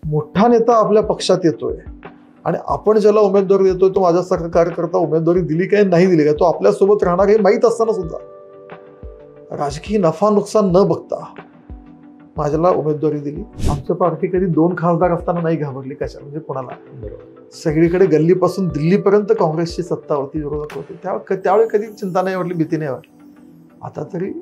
मोठा नेता आपल्या पक्षात येतोय आणि आपण ज्याला उमेदवारी देतोय तो माझ्यासारखा कार्यकर्ता उमेदवारी दिली काय नाही दिली काय तो आपल्यासोबत राहणार हे माहीत असताना सुद्धा राजकीय नफा नुकसान न बघता माझ्याला उमेदवारी दिली. आमच्या पार्टी कधी 2 खासदार असताना नाही घाबरली कशा म्हणजे कोणाला. सगळीकडे गल्लीपासून दिल्लीपर्यंत काँग्रेसची सत्ता होती, विरोधक होते. त्यावेळी कधी चिंता नाही वाटली, भीती नाही वाटली. आता तरी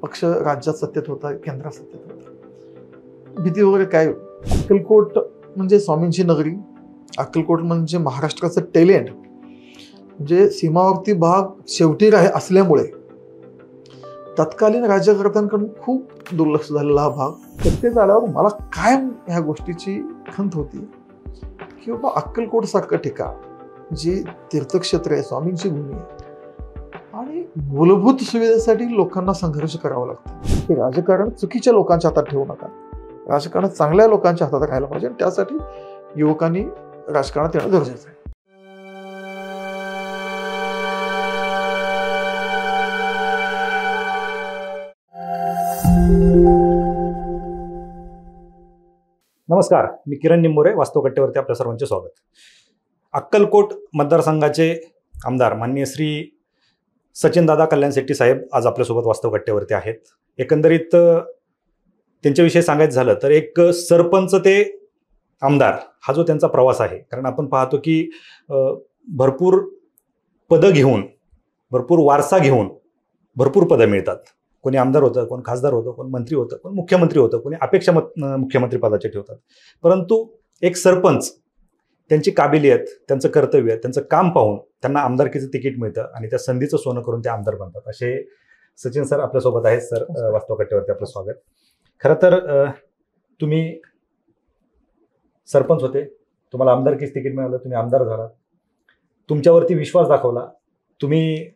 पक्ष राज्यात सत्तेत होता, केंद्रात सत्तेत होता, भीती वगैरे काय. अक्कलकोट म्हणजे स्वामींची नगरी, अक्कलकोट म्हणजे महाराष्ट्राचं टॅलेंट, म्हणजे सीमावर्ती भाग शेवटी असल्यामुळे तत्कालीन राज्यकर्त्यांकडून खूप दुर्लक्ष झालेला हा भाग. सत्तेत आल्यावर मला कायम ह्या गोष्टीची खंत होती की बाबा अक्कलकोट सारखं ठिकाण जे तीर्थक्षेत्र आहे, स्वामींची भूमी आहे आणि मूलभूत सुविधेसाठी लोकांना संघर्ष करावा लागतो. हे राजकारण चुकीच्या लोकांच्या हातात ठेवू नका, राजकारण चांगल्या लोकांच्या हातात राहायला पाहिजे आणि त्यासाठी युवकांनी राजकारणात येणं गरजेचं आहे. नमस्कार, मी किरण निंबोरे, वास्तव कट्ट्यावरती आपल्या सर्वांचे स्वागत. अक्कलकोट मतदारसंघाचे आमदार माननीय श्री सचिनदादा कल्याण शेट्टी साहेब आज आपल्यासोबत वास्तव कट्ट्यावरती आहेत. एकंदरीत त्यांच्याविषयी सांगायचं झालं तर एक सरपंच ते आमदार हा जो त्यांचा प्रवास आहे, कारण आपण पाहतो की भरपूर पदं घेऊन, भरपूर वारसा घेऊन भरपूर पदं मिळतात. कोणी आमदार होतं, कोण खासदार होतं, कोण मंत्री होतं, कोण मुख्यमंत्री होतं, कोणी अपेक्षा मुख्यमंत्री पदाचे ठेवतात. परंतु एक सरपंच त्यांची काबिलियत, त्यांचं कर्तव्य, त्यांचं काम पाहून त्यांना आमदारकीचं तिकीट मिळतं आणि त्या संधीचं सोनं करून ते आमदार बनतात. असे सचिन सर आपल्यासोबत आहेत. सर, वास्तव कट्ट्यावरती आपलं स्वागत. खरं तर तुम्ही सरपंच होते, तुम्हाला आमदारकीचं तिकीट मिळालं, तुम्ही आमदार झाला, तुमच्यावरती विश्वास दाखवला, तुम्ही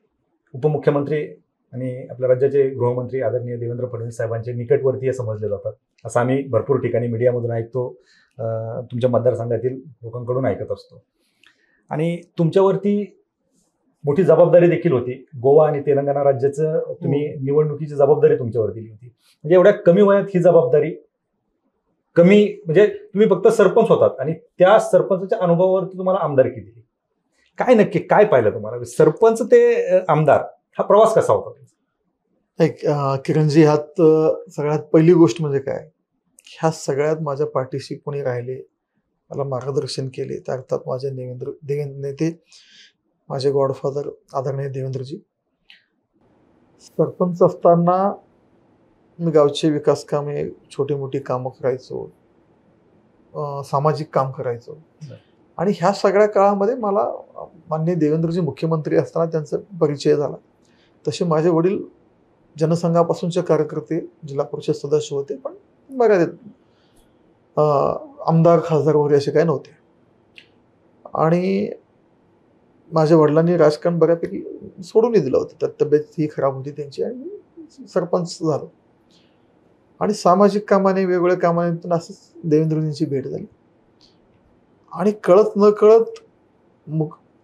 उपमुख्यमंत्री आणि आपल्या राज्याचे गृहमंत्री आदरणीय देवेंद्र फडणवीस साहेबांचे निकटवर्तीय समजले जातात, असं आम्ही भरपूर ठिकाणी मीडियामधून ऐकतो, तुमच्या मतदारसंघातील लोकांकडून ऐकत असतो. आणि तुमच्यावरती मोठी जबाबदारी देखील होती. गोवा आणि तेलंगणा राज्याचं तुम्ही निवडणुकीची जबाबदारी तुमच्यावर दिली होती. म्हणजे एवढ्या कमी वयात ही जबाबदारी म्हणजे तुम्ही फक्त सरपंच होतात आणि त्या सरपंचाच्या अनुभवावरती तुम्हाला आमदारकी दिली. काय नक्की काय पाहिलं तुम्हाला सरपंच ते आमदार हा प्रवास कसा होता? किरणजी, ह्यात सगळ्यात पहिली गोष्ट म्हणजे काय, ह्या सगळ्यात माझ्या पाठीशी कोणी राहिले, मला मार्गदर्शन केले, त्या अर्थात माझे नेते, माझे गॉडफादर आदरणीय देवेंद्रजी. सरपंच असताना मी गावचे विकास कामे, छोटी मोठी कामं करायचो, सामाजिक काम करायचो आणि ह्या सगळ्या काळामध्ये मला माननीय देवेंद्रजी मुख्यमंत्री असताना त्यांचा परिचय झाला. तसे माझे वडील जनसंघापासूनचे कार्यकर्ते, जिल्हा परिषद सदस्य होते, पण मर्यादित आमदार खासदार वगैरे असे काही नव्हते. आणि माझ्या वडिलांनी राजकारण बऱ्यापैकी सोडूनही दिलं होतं, त्यात तब्येत ही खराब होती त्यांची आणि मी सरपंच झालो. आणि सामाजिक कामाने, वेगवेगळ्या कामाने असंच देवेंद्रजींची भेट झाली आणि कळत न कळत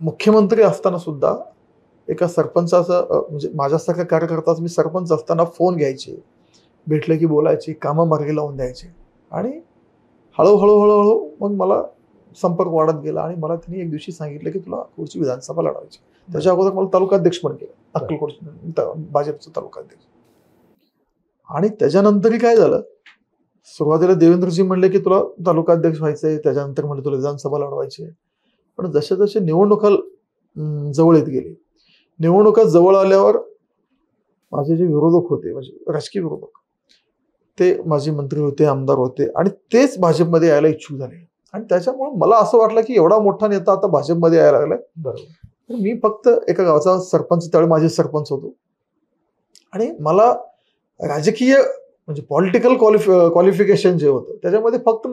मुख्यमंत्री असताना सुद्धा एका सरपंचाचा म्हणजे माझ्यासारख्या कार्यकर्ताच मी सरपंच असताना फोन घ्यायचे, भेटले की बोलायचे, कामं मार्गी लावून द्यायचे आणि हळूहळू मग मला संपर्क वाढत गेला आणि मला त्यांनी एक दिवशी सांगितलं की तुला पुढची विधानसभा लढवायची. त्याच्या अगोदर मला तालुकाध्यक्ष पण केलं, अक्कलकोट भाजपचं तालुकाध्यक्ष. आणि त्याच्यानंतरही काय झालं, सुरुवातीला देवेंद्रजी म्हणले की तुला तालुकाध्यक्ष व्हायचंय, त्याच्यानंतर म्हणले तुला विधानसभा लढवायची. पण जसे जसे निवडणुका जवळ येत गेली, निवडणुका जवळ आल्यावर माझे जे विरोधक होते, म्हणजे राजकीय विरोधक, ते माझे मंत्री होते, आमदार होते आणि तेच भाजपमध्ये यायला इच्छुक झाले. आणि त्याच्यामुळे मला असं वाटलं की एवढा मोठा नेता आता भाजपमध्ये यायला लागलाय. बरोबर. मी फक्त एका गावचा सरपंच, त्यावेळी माझे सरपंच होतो आणि मला राजकीय म्हणजे पॉलिटिकल क्वालिफिकेशन जे होतं त्याच्यामध्ये फक्त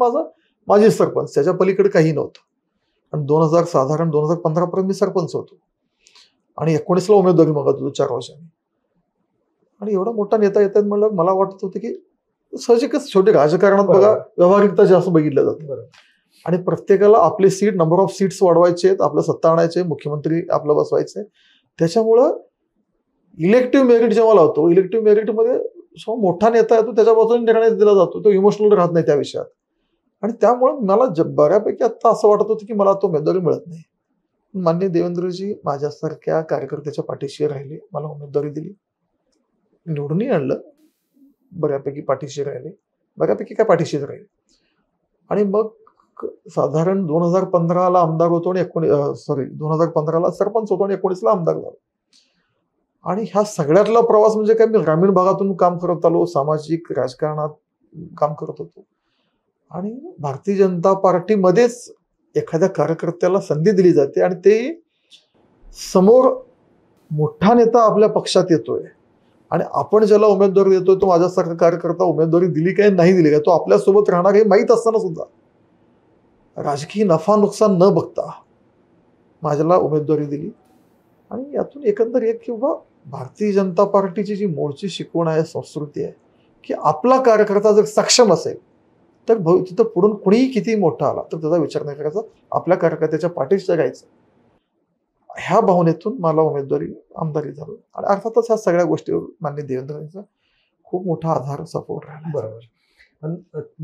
माझे सरपंच, त्याच्या पलीकडे काही नव्हतं. आणि 2015 पर्यंत मी सरपंच होतो आणि 19ला उमेदवारी मागत होतो 4 वर्षांनी. आणि एवढा मोठा नेता येतात म्हणलं मला वाटत होतं की सहजिकच छोटे राजकारणात बघा व्यावहारिकता जास्त बघितलं जातं आणि प्रत्येकाला आपले सीट, नंबर ऑफ सीट्स वाढवायचे आहेत, आपलं सत्ता आणायचे, मुख्यमंत्री आपलं बसवायचंय. त्याच्यामुळं इलेक्टिव्ह मेरिट जेव्हा लावतो, इलेक्टिव्ह मेरिटमध्ये मोठा नेता येतो त्याच्या बाजूने निर्णय दिला जातो, तो इमोशनल राहत नाही त्या विषयात. आणि त्यामुळे मला बऱ्यापैकी आता असं वाटत होतं की मला तो उमेदवारी मिळत नाही. माननीय देवेंद्रजी माझ्यासारख्या कार्यकर्त्याच्या पाठीशी राहिले, मला उमेदवारी दिली, निवडूनही आणलं, बऱ्यापैकी पाठीशी राहिले, बऱ्यापैकी काय पाठीशीच राहिले. आणि मग साधारण 2015ला आमदार होतो आणि 2015ला सरपंच होतो आणि 19ला आमदार झालो. आणि ह्या सगळ्यातला प्रवास म्हणजे काय, मी ग्रामीण भागातून काम करत आलो, सामाजिक राजकारणात काम करत होतो. आणि भारतीय जनता पार्टीमध्येच एखाद्या कार्यकर्त्याला संधी दिली जाते आणि ते समोर मोठा नेता आपल्या पक्षात येतोय आणि आपण ज्याला उमेदवारी देतोय तो माझ्यासारखा कार्यकर्ता उमेदवारी दिली काय नाही दिली काय, तो आपल्यासोबत राहणार हे माहीत असताना सुद्धा राजकीय नफा नुकसान न बघता माझ्याला उमेदवारी दिली. आणि यातून एकंदर एक किंवा भारतीय जनता पार्टीची जी मूळची शिकवण आहे, संस्कृती आहे, की आपला कार्यकर्ता जर सक्षम असेल तर तिथं पुढून कुणीही किती मोठा आला तर त्याचा विचार नाही करायचा, आपल्या कार्यकर्त्याच्या पाठीशी राहायचं. ह्या भावनेतून मला उमेदवारी आमदारी झालो. आणि अर्थातच ह्या सगळ्या गोष्टीवर माननीय देवेंद्रांचा खूप मोठा आधार सपोर्ट राहिला. बरोबर. पण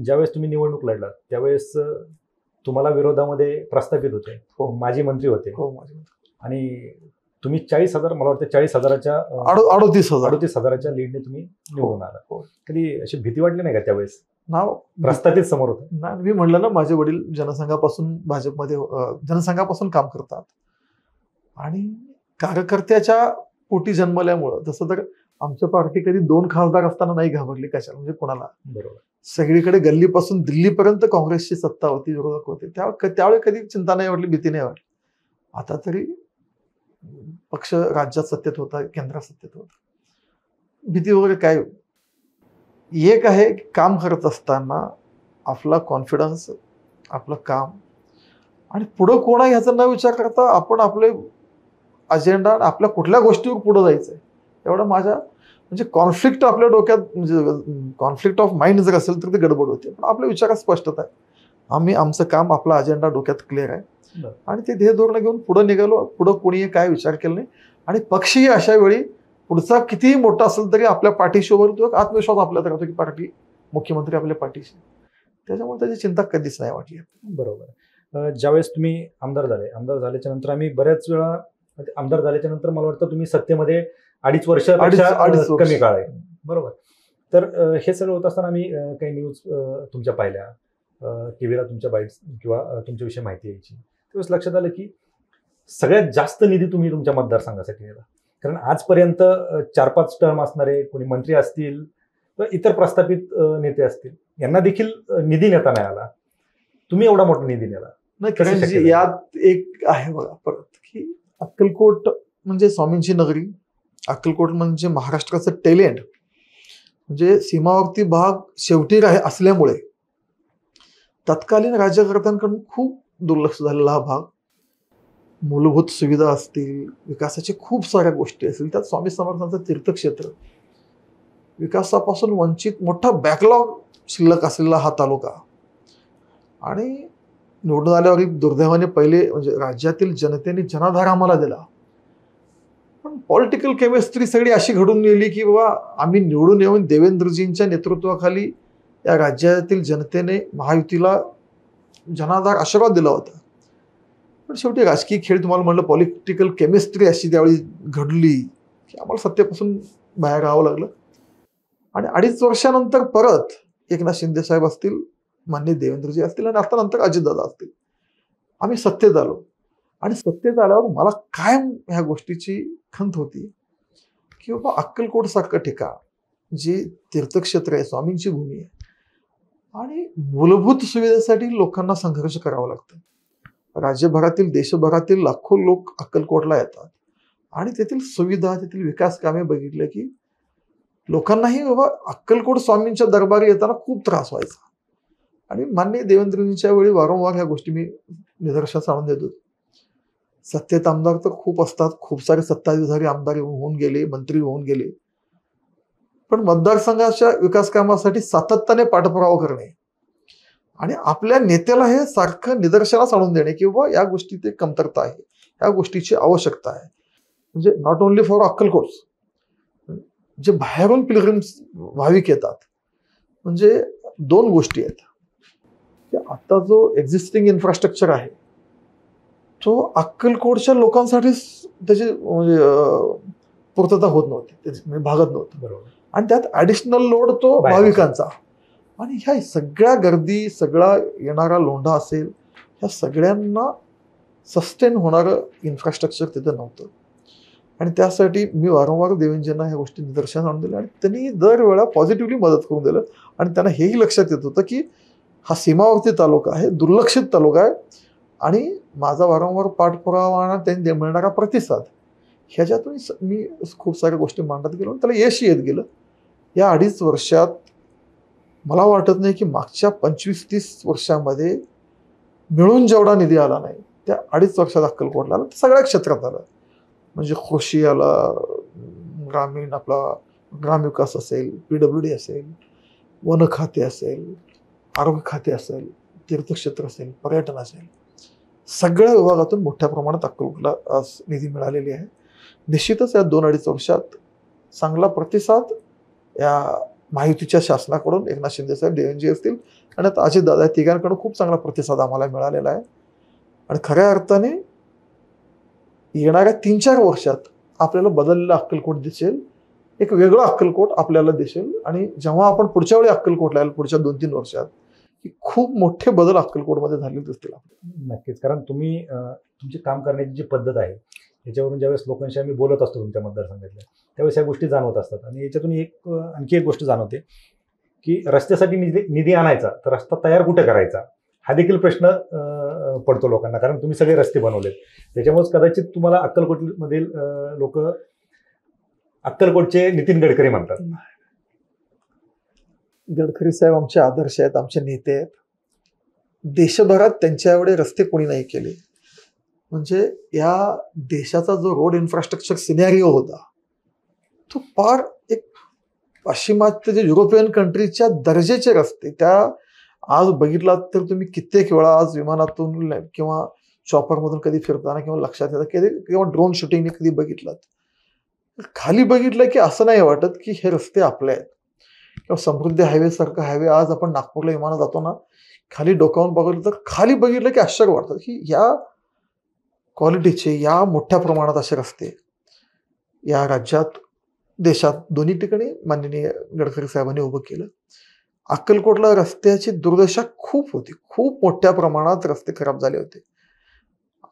ज्यावेळेस तुम्ही निवडणूक लढलात त्यावेळेस तुम्हाला विरोधामध्ये प्रस्थापित होते, माजी मंत्री होते. हो, माजी मंत्री. आणि तुम्ही 40,000, मला वाटतं 40,000च्या 38,000च्या लीडने तुम्ही निवडून आला. कधी अशी भीती वाटली नाही का त्यावेळेस? नाव प्रस्थापित समोर होतं. ना, मी म्हणलं ना, माझे वडील जनसंघापासून भाजपमध्ये जनसंघापासून काम करतात आणि कार्यकर्त्याच्या पोटी जन्मल्यामुळं, जसं तर आमच्या पार्टी कधी 2 खासदार असताना नाही घाबरली कशाला, म्हणजे कोणाला. बरोबर. सगळीकडे गल्लीपासून दिल्लीपर्यंत काँग्रेसची सत्ता होती, विरोधक होते. त्यावेळी कधी चिंता नाही वाटली, भीती नाही वाटली. आता तरी पक्ष राज्यात सत्तेत होता, केंद्रात सत्तेत होता, भीती वगैरे काय. एक आहे की काम करत असताना आपला कॉन्फिडन्स, आपलं काम आणि पुढं कोण आहे ह्याचा न विचार करता आपण आपले अजेंडा, आपल्या कुठल्या गोष्टीवर पुढं जायचंय एवढं माझ्या, म्हणजे कॉन्फ्लिक्ट आपल्या डोक्यात, म्हणजे कॉन्फ्लिक्ट ऑफ माइंड जर असेल तर ते गडबड होते. पण आपल्या विचारात स्पष्टता आहे, आम्ही आमचं काम, आपला अजेंडा डोक्यात क्लिअर आहे आणि ते ध्येय धोरण घेऊन पुढे निघालो. पुढं कोणीही काय विचार केला नाही आणि पक्षही अशा वेळी पुढचा कितीही मोठा असेल तरी आपल्या पाठीशी उभा राहतो. आत्मविश्वास आपल्यात राहतो की पार्टी, मुख्यमंत्री आपल्या पाठीशी, त्याच्यामुळे त्याची चिंता कधीच नाही वाटली. बरोबर. ज्यावेळेस तुम्ही आमदार झाल्याच्या नंतर आम्ही बऱ्याच वेळा आमदार झाल्याच्या नंतर मला वाटतं तुम्ही सत्तेमध्ये 2.5 वर्ष कमी काळ आहे. बरोबर. तर हे सगळं होत असताना आम्ही काही न्यूज तुमच्या पाहिल्या, टीव्हीला तुमच्या बाईट्स किंवा तुमच्याविषयी माहिती यायची. त्यावेळेस लक्षात आलं की सगळ्यात जास्त निधी तुम्ही तुमच्या मतदारसंघासाठी दिला. कारण आजपर्यंत 4-5 टर्म असणारे कोणी मंत्री असतील किंवा इतर प्रस्थापित नेते असतील, यांना देखील निधी नेता नाही आला, तुम्ही एवढा मोठा निधी नेला. नाही, कारण यात एक आहे बघा परत, की अक्कलकोट म्हणजे स्वामींची नगरी, अक्कलकोट म्हणजे महाराष्ट्राचं टॅलेंट, म्हणजे सीमावर्ती भाग शेवटी असल्यामुळे तत्कालीन राज्यकर्त्यांकडून खूप दुर्लक्ष झालेला हा भाग. मूलभूत सुविधा असतील, विकासाच्या खूप साऱ्या गोष्टी असतील, त्यात स्वामी समर्थांचं तीर्थक्षेत्र, विकासापासून वंचित, मोठा बॅकलॉग शिल्लक असलेला हा तालुका. आणि निवडून आल्यावर दुर्दैवाने पहिले म्हणजे राज्यातील जनतेने जनाधार आम्हाला दिला, पण पॉलिटिकल केमिस्ट्री सगळी अशी घडून गेली की बाबा आम्ही निवडून येऊन देवेंद्रजींच्या नेतृत्वाखाली या राज्यातील जनतेने महायुतीला जनाधार आशीर्वाद दिला होता. पण शेवटी राजकीय खेळ, तुम्हाला म्हणलं पॉलिटिकल केमिस्ट्री अशी त्यावेळी घडली की आम्हाला सत्तेपासून बाहेर राहावं लागलं. आणि 2.5 वर्षानंतर परत एकनाथ शिंदे साहेब असतील, माननीय देवेंद्रजी असतील आणि आता नंतर अजितदादा असतील, आम्ही सत्तेत आलो. आणि सत्तेत आल्यावर मला कायम ह्या गोष्टीची खंत होती की बाबा अक्कलकोट सारखं ठिकाण जे तीर्थक्षेत्र आहे, स्वामींची भूमी आहे, आणि मूलभूत सुविधेसाठी लोकांना संघर्ष करावा लागतो. राज्यभरातील, देशभरातील लाखो लोक अक्कलकोटला येतात आणि तेथील सुविधा, तेथील विकास कामे बघितले की लोकांनाही बाबा अक्कलकोट स्वामींच्या दरबारी येताना खूप त्रास व्हायचा. आणि माननीय देवेंद्रजींच्या वेळी वारंवार ह्या गोष्टी मी निदर्शनास आणून देतो. सत्तेत आमदार तर खूप असतात, खूप सारे सत्ताधारी आमदार होऊन गेले, मंत्री होऊन गेले, पण मतदारसंघाच्या विकास कामासाठी सातत्याने पाठपुरावा करणे आणि आपल्या नेत्याला हे सारखं निदर्शनास आणून देणे की बाबा या गोष्टीत एक कमतरता आहे, या गोष्टीची आवश्यकता आहे. म्हणजे नॉट ओनली फॉर अक्कलकोट, जे बाहेरून पिलग्रिम्स भाविक येतात, म्हणजे 2 गोष्टी आहेत. की आता जो एक्झिस्टिंग इन्फ्रास्ट्रक्चर आहे तो अक्कलकोटच्या लोकांसाठीच त्याची म्हणजे पूर्तता होत नव्हती, म्हणजे भागत नव्हतं. बरोबर. आणि त्यात ॲडिशनल लोड तो बाहेरचा. भाविकांचा. आणि ह्या सगळ्या गर्दी, सगळा येणारा लोंढा असेल, ह्या सगळ्यांना सस्टेन होणारं इन्फ्रास्ट्रक्चर तिथं नव्हतं. आणि त्यासाठी मी वारंवार देवेंजींना ह्या गोष्टी निदर्शनास आणून दिल्या आणि त्यांनी दरवेळा पॉझिटिव्हली मदत करून दिलं. आणि त्यांना हेही लक्षात येत होतं की हा सीमावर्ती तालुका आहे, दुर्लक्षित तालुका आहे, आणि माझा वारंवार पाठपुरावा त्यांनी मिळणारा प्रतिसाद ह्याच्यातून मी खूप साऱ्या गोष्टी मांडत गेलो. त्याला यश येत गेलं. या 2.5 वर्षात मला वाटत नाही की मागच्या 25-30 वर्षामध्ये मिळून जेवढा निधी आला नाही त्या 2.5 वर्षात अक्कलकोटला आला. सगळ्या क्षेत्रात आलं. म्हणजे कृषी आला, ग्रामीण आपला ग्रामविकास असेल, PWD असेल, वन खाते असेल, आरोग्य खाते असेल, तीर्थक्षेत्र असेल, पर्यटन असेल, सगळ्या विभागातून मोठ्या प्रमाणात अक्कलकोटला आज निधी मिळालेली आहे. निश्चितच या 2-2.5 वर्षात चांगला प्रतिसाद या महायुतीच्या शासनाकडून एकनाथ शिंदे साहेब, देवेंजी असतील आणि आता अजितदादा, तिघांकडून खूप चांगला प्रतिसाद आम्हाला मिळालेला आहे. आणि खऱ्या अर्थाने येणाऱ्या 3-4 वर्षात आपल्याला बदललेलं अक्कलकोट दिसेल, एक वेगळं अक्कलकोट आपल्याला दिसेल. आणि जेव्हा आपण पुढच्या वेळी अक्कलकोटला येईल पुढच्या 2-3 वर्षात, की खूप मोठे बदल अक्कलकोटमध्ये झाले दिसतील. नक्कीच. कारण तुम्ही तुमची काम करण्याची जी पद्धत आहे याच्यावरून ज्यावेळेस लोकांशी आम्ही बोलत असतो तुमच्या मतदारसंघातल्या, त्यावेळेस या गोष्टी जाणवत असतात. आणि याच्यातून आणखी एक गोष्ट जाणवते की रस्त्यासाठी निधी आणायचा तर रस्ता तयार कुठे करायचा हा देखील प्रश्न पडतो लोकांना. कारण तुम्ही सगळे रस्ते बनवलेत, त्याच्यामुळेच कदाचित तुम्हाला अक्कलकोटमधील लोक अक्कलकोटचे नितीन गडकरी म्हणतात. गडकरी साहेब आमचे आदर्श आहेत, आमचे नेते आहेत. देशभरात त्यांच्या एवढे रस्ते कोणी नाही केले. म्हणजे या देशाचा जो रोड इन्फ्रास्ट्रक्चर सिनॅरिओ होता तो फार एक पाश्चिमात्य जे युरोपियन कंट्रीच्या दर्जेचे रस्ते, त्या आज बघितलात तर तुम्ही कित्येक वेळा आज विमानातून किंवा चॉपरमधून कधी फिरताना किंवा लक्षात येतं किंवा ड्रोन शूटिंगने कधी बघितलात, खाली बघितलं की असं नाही वाटत की हे रस्ते आपले आहेत. किंवा समृद्धी हायवे सारखा हायवे आज आपण नागपूरला विमानात जातो ना, खाली डोकावून बघितलं तर खाली बघितलं की आश्चर्य वाटतं की या क्वालिटीचे, या मोठ्या प्रमाणात असे रस्ते या राज्यात, देशात दोन्ही ठिकाणी माननीय गडकरी साहेबांनी उभं केलं. अक्कलकोटला रस्त्याची दुर्दशा खूप होती, खूप मोठ्या प्रमाणात रस्ते खराब झाले होते.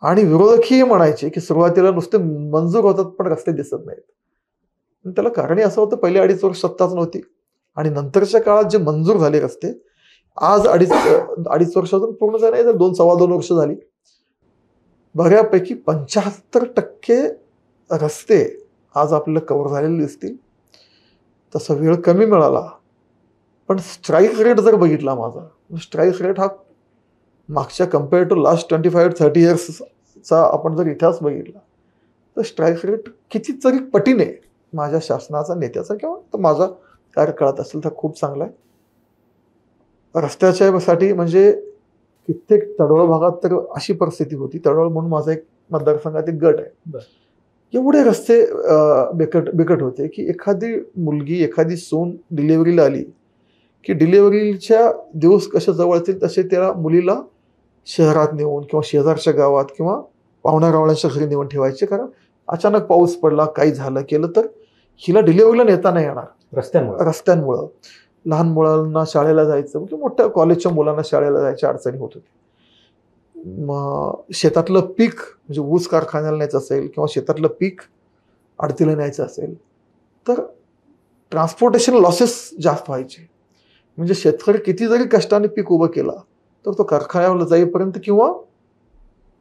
आणि विरोधकही म्हणायचे की सुरुवातीला नुसते मंजूर होतात पण रस्ते दिसत नाहीत. त्याला कारणही असं होतं, पहिले 2.5 वर्ष सत्ताच नव्हती आणि नंतरच्या काळात जे मंजूर झाले रस्ते आज 2.5 वर्षातून पूर्ण झाले तर 2-2.25 वर्ष झाली. बऱ्यापैकी 75% रस्ते आज आपल्याला कव्हर झालेले दिसतील. तसा वेळ कमी मिळाला पण स्ट्राईक रेट जर बघितला माझा, स्ट्राईक रेट हा मागच्या कम्पेअर टू लास्ट 25-30 इयर्सचा आपण जर इतिहास बघितला तर स्ट्राईक रेट कितीतरी पटीने माझ्या शासनाचा, नेत्याचा किंवा माझा कार्यकाळात असेल तर खूप चांगला आहे. रस्त्याच्यासाठी म्हणजे कित्येक तडोळ भागात तर अशी परिस्थिती होती, तडोळ म्हणून माझा एक मतदारसंघात एक गट आहे, एवढे रस्ते बिकट होते की एखादी मुलगी, एखादी सून डिलिव्हरीला आली की डिलिव्हरीच्या दिवस कसे जवळ येतील तसे त्या मुलीला शहरात नेऊन किंवा शेजारच्या गावात किंवा पाहुण्या-रावळ्यांच्या घरी नेऊन ठेवायचे. कारण अचानक पाऊस पडला, काही झालं केलं तर हिला डिलिव्हरीला नेता नाही येणार रस्त्यांमुळं. लहान मुलांना शाळेला जायचं म्हणजे मोठ्या कॉलेजच्या मुलांना शाळेला जायच्या अडचणी होत होती. मग शेतातलं पीक म्हणजे ऊस कारखान्याला न्यायचं असेल किंवा शेतातलं पीक आडतीला न्यायचं असेल तर ट्रान्सपोर्टेशन लॉसेस जास्त व्हायचे. म्हणजे शेतकरी किती जरी कष्टाने पीक उभं केला तर तो कारखान्याला जाईपर्यंत किंवा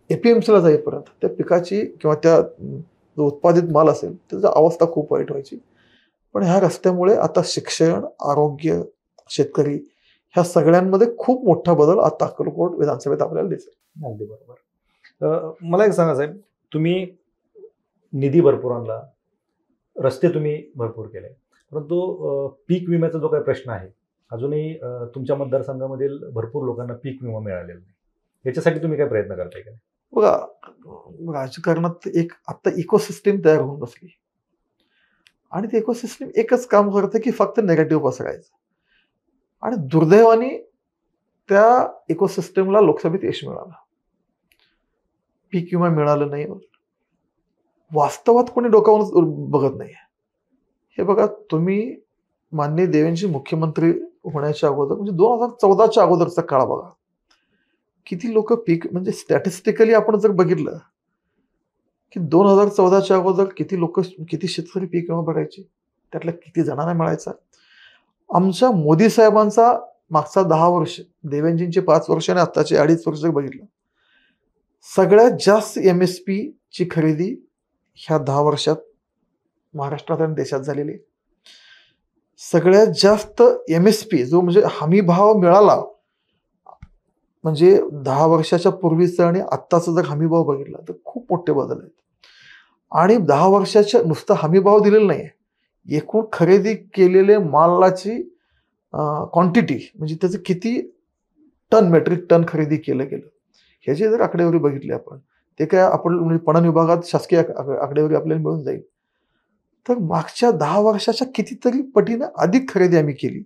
APMCला जाईपर्यंत त्या पिकाची किंवा त्या जो उत्पादित माल असेल त्याची अवस्था खूप वाईट व्हायची. पण ह्या रस्त्यामुळे आता शिक्षण, आरोग्य, शेतकरी ह्या सगळ्यांमध्ये खूप मोठा बदल आता अक्कलकोट विधानसभेत आपल्याला दिसेल. अगदी बरोबर. मला एक सांगा साहेब, तुम्ही निधी भरपूर आणला, रस्ते तुम्ही भरपूर केले, परंतु पीक विम्याचा जो काही प्रश्न आहे अजूनही तुमच्या मतदारसंघामधील भरपूर लोकांना पीक विमा मिळालेला नाही. याच्यासाठी तुम्ही काय प्रयत्न करताय का? बघा, राजकारणात एक आता इकोसिस्टीम तयार होऊन बसली आणि ते इकोसिस्टीम एकच काम करते की फक्त नेगेटिव्ह पसरायचं. आणि दुर्दैवाने त्या इकोसिस्टमला लोकसभेत यश मिळालं. पीक विमा मिळालं नाही. वास्तवात कोणी डोकावून बघत नाही. हे बघा, तुम्ही माननीय देवेंद्रजी मुख्यमंत्री होण्याच्या अगोदर म्हणजे 2014च्या अगोदरचा काळ बघा. किती लोक पीक म्हणजे स्टॅटिस्टिकली आपण जर बघितलं की 2014च्या अगोदर किती शेतकरी पीक विमा भरायचे, त्यातल्या किती जणांना मिळायचा. आमच्या मोदी साहेबांचा मागचा 10 वर्ष, देवेंद्रजींचे 5 वर्ष आणि आत्ताचे 2.5 वर्ष जर बघितलं, सगळ्यात जास्त MSP ची खरेदी ह्या 10 वर्षात महाराष्ट्रात आणि देशात झालेली. सगळ्यात जास्त MSP जो म्हणजे हमी भाव मिळाला, म्हणजे 10 वर्षाच्या पूर्वीचा आणि आत्ताचा जर हमी भाव बघितला तर खूप मोठे बदल आहेत. आणि 10 वर्षाच्या नुसता हमी भाव दिलेला नाही, एकूण खरेदी केलेले मालाची क्वांटिटी म्हणजे त्याचं किती मेट्रिक टन खरेदी केलं गेलं, ह्याची जर आकडेवारी बघितली आपण, ते काय आपण म्हणजे पणन विभागात शासकीय आकडेवारी आपल्याला मिळून जाईल. तर मागच्या 10 वर्षाच्या कितीतरी पटीनं अधिक खरेदी आम्ही केली,